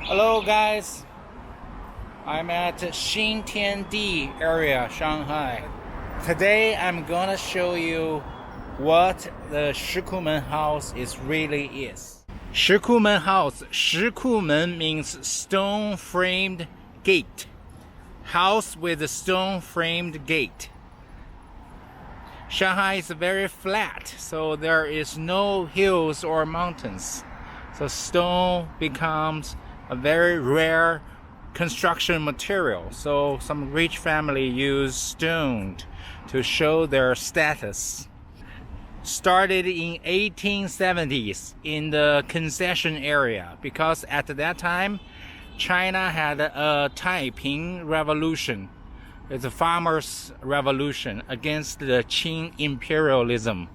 Hello guys, I'm at Xintiandi area, Shanghai. Today I'm gonna show you what the Shikumen house really is. Shikumen house, Shikumen means stone framed gate. House with a stone framed gate. Shanghai is very flat, so there is no hills or mountains. So stone becomes a very rare construction material. So some rich family use stone to show their status. Started in 1870s in the concession area because at that time China had a Taiping revolution. It's a farmers' revolution against the Qing imperialism.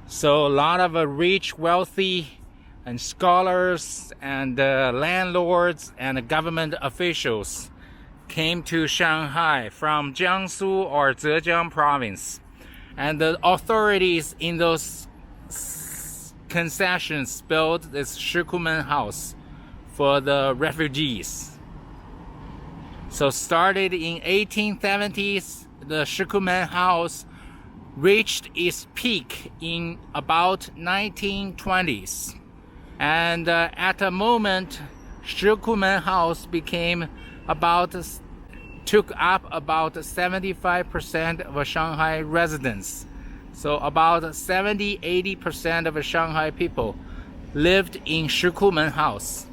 So a lot of rich, wealthy and scholars and landlords and government officials came to Shanghai from Jiangsu or Zhejiang province. And the authorities in those concessions built this Shikumen house for the refugees. So started in 1870s, the Shikumen house reached its peak in about 1920s. And at the moment, Shikumen house took up about 75% of Shanghai residents. So about 70-80% of Shanghai people lived in Shikumen house.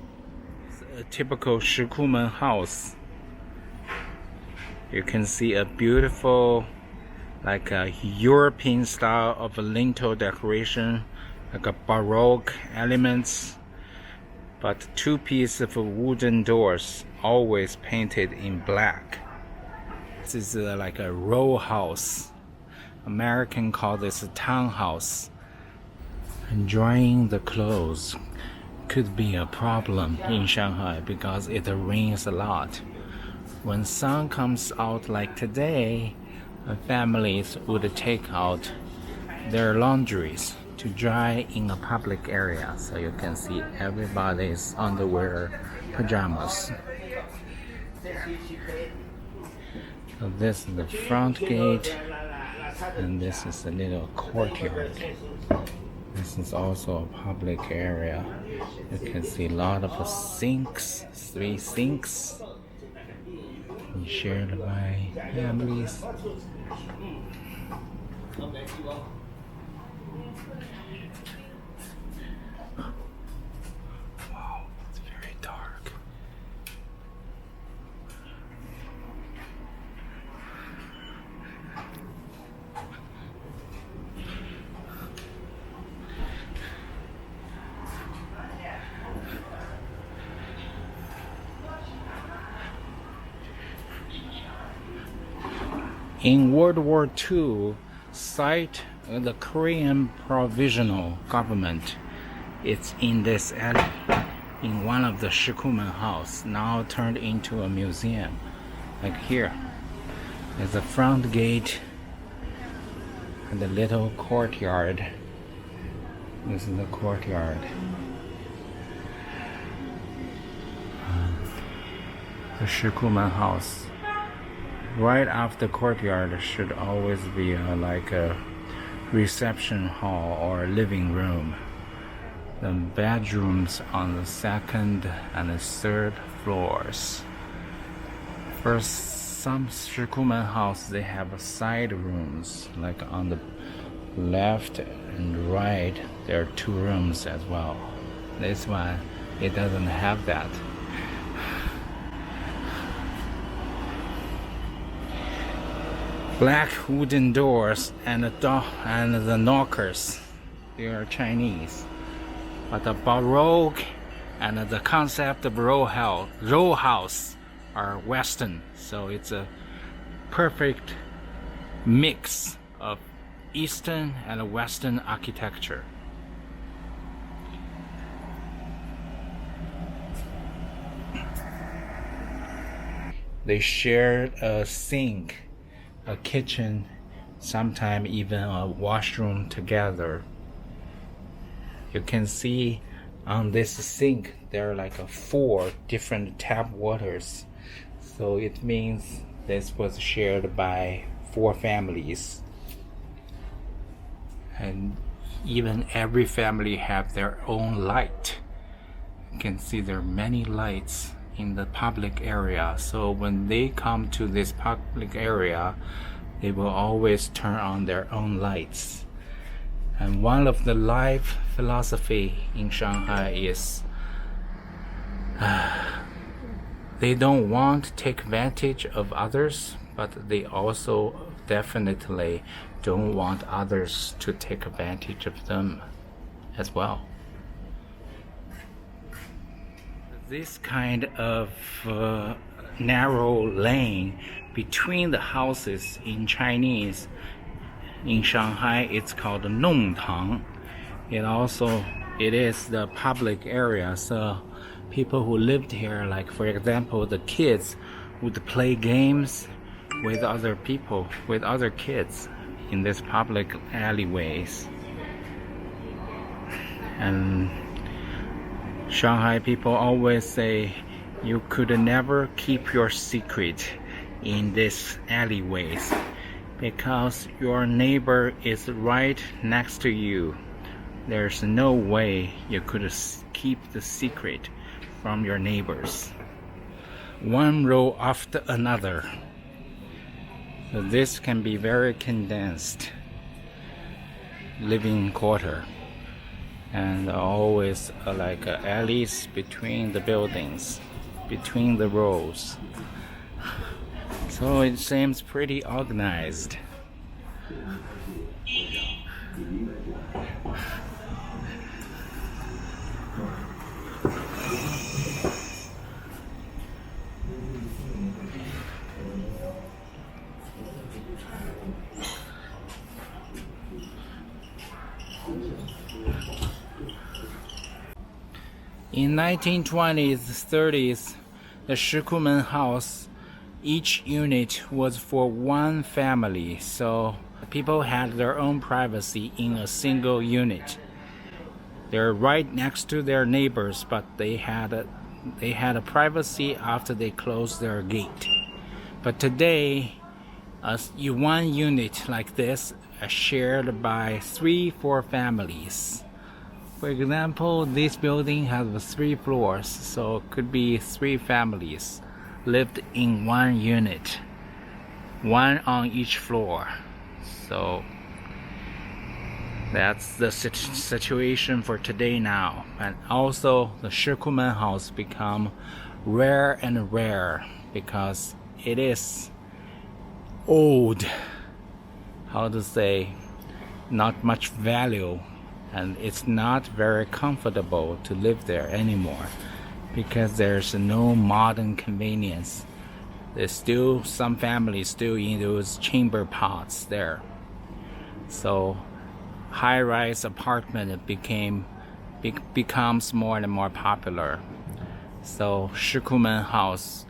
A typical Shikumen house. You can see a beautiful, like a European style of a lintel decoration, like a Baroque elements, but two pieces of wooden doors, always painted in black. This is like a row house. American call this a townhouse. And drying the clothes could be a problem in Shanghai because it rains a lot. When sun comes out like today, families would take out their laundries to dry in a public area. So you can see everybody's underwear, pajamas. So this is the front gate, and this is a little courtyard. This is also a public area. You can see a lot of sinks, 3 sinks, shared by families. Wow, it's very dark. In World War II, the Korean provisional government, it's in this alley, in one of the Shikumen house, now turned into a museum. Like here, there's a front gate and a little courtyard. This is the courtyard. The Shikumen house. Right after the courtyard should always be like a reception hall or living room. The bedrooms on the 2nd and the 3rd floors. First, some Shikumen house they have side rooms, like on the left and right there are 2 rooms as well. This one it doesn't have that. Black wooden doors and the knockers, they are Chinese. But the Baroque and the concept of row house are Western. So it's a perfect mix of Eastern and Western architecture. They shared a sink, a kitchen, sometimes even a washroom together. You can see on this sink there are like 4 different tap waters. So it means this was shared by 4 families. And even every family have their own light. You can see there are many lights in the public area. So when they come to this public area, they will always turn on their own lights. And one of the life philosophy in Shanghai is they don't want to take advantage of others, but they also definitely don't want others to take advantage of them as well. This kind of narrow lane between the houses in Chinese, in Shanghai, it's called Nongtang. It is the public area, so people who lived here, like for example the kids, would play games with other people, with other kids in this public alleyways. And Shanghai people always say you could never keep your secret in these alleyways because your neighbor is right next to you. There's no way you could keep the secret from your neighbors. One row after another. So this can be very condensed living quarter, and always like alleys between the buildings, between the rows. So it seems pretty organized. In 1920s, 30s, the Shikumen house, each unit was for one family, so people had their own privacy in a single unit. They're right next to their neighbors, but they had a privacy after they closed their gate. But today, one unit like this is shared by 3-4 families. For example, this building has 3 floors, so it could be 3 families lived in one unit, one on each floor. So that's the situation for today now. And also the Shikumen house become rare and rare because it is old, how to say, not much value, and it's not very comfortable to live there anymore because there's no modern convenience. There's still some families still in those chamber pots there. So high-rise apartment becomes more and more popular. So Shikumen house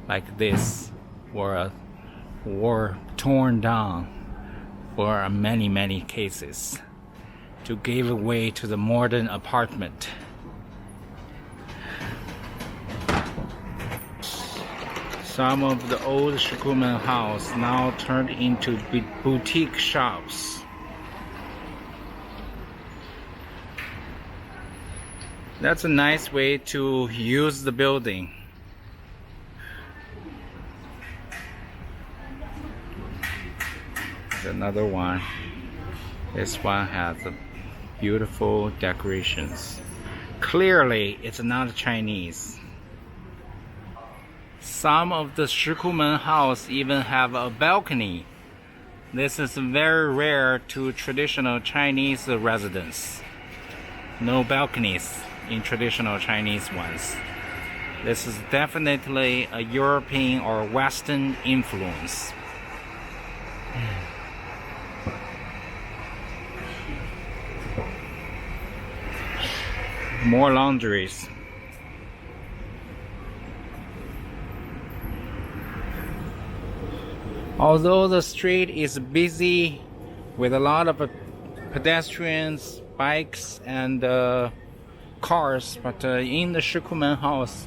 like this were torn down for many cases to give way to the modern apartment. Some of the old Shikumen house now turned into boutique shops. That's a nice way to use the building. There's another one. This one has beautiful decorations. Clearly, it's not Chinese. Some of the Shikumen house even have a balcony. This is very rare to traditional Chinese residents. No balconies in traditional Chinese ones. This is definitely a European or Western influence. More laundries. Although the street is busy with a lot of pedestrians, bikes, and cars, but in the Shikumen house,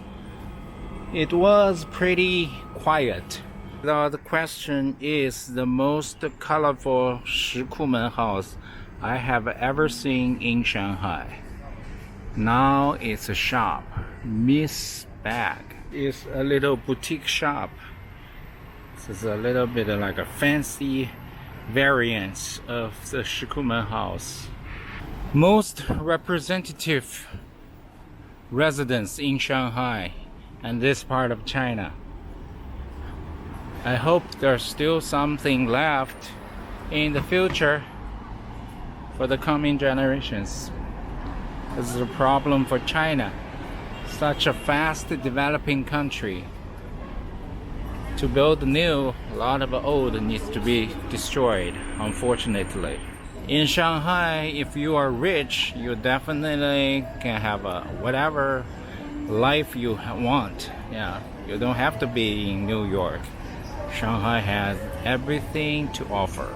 it was pretty quiet. Now the question is the most colorful Shikumen house I have ever seen in Shanghai. Now it's a shop. Miss Bag is a little boutique shop. This is a little bit like a fancy variant of the Shikumen house. Most representative residents in Shanghai and this part of China. I hope there's still something left in the future for the coming generations. This is a problem for China, such a fast developing country. To build new, a lot of old needs to be destroyed, unfortunately. In Shanghai, if you are rich, you definitely can have whatever life you want. Yeah, you don't have to be in New York. Shanghai has everything to offer.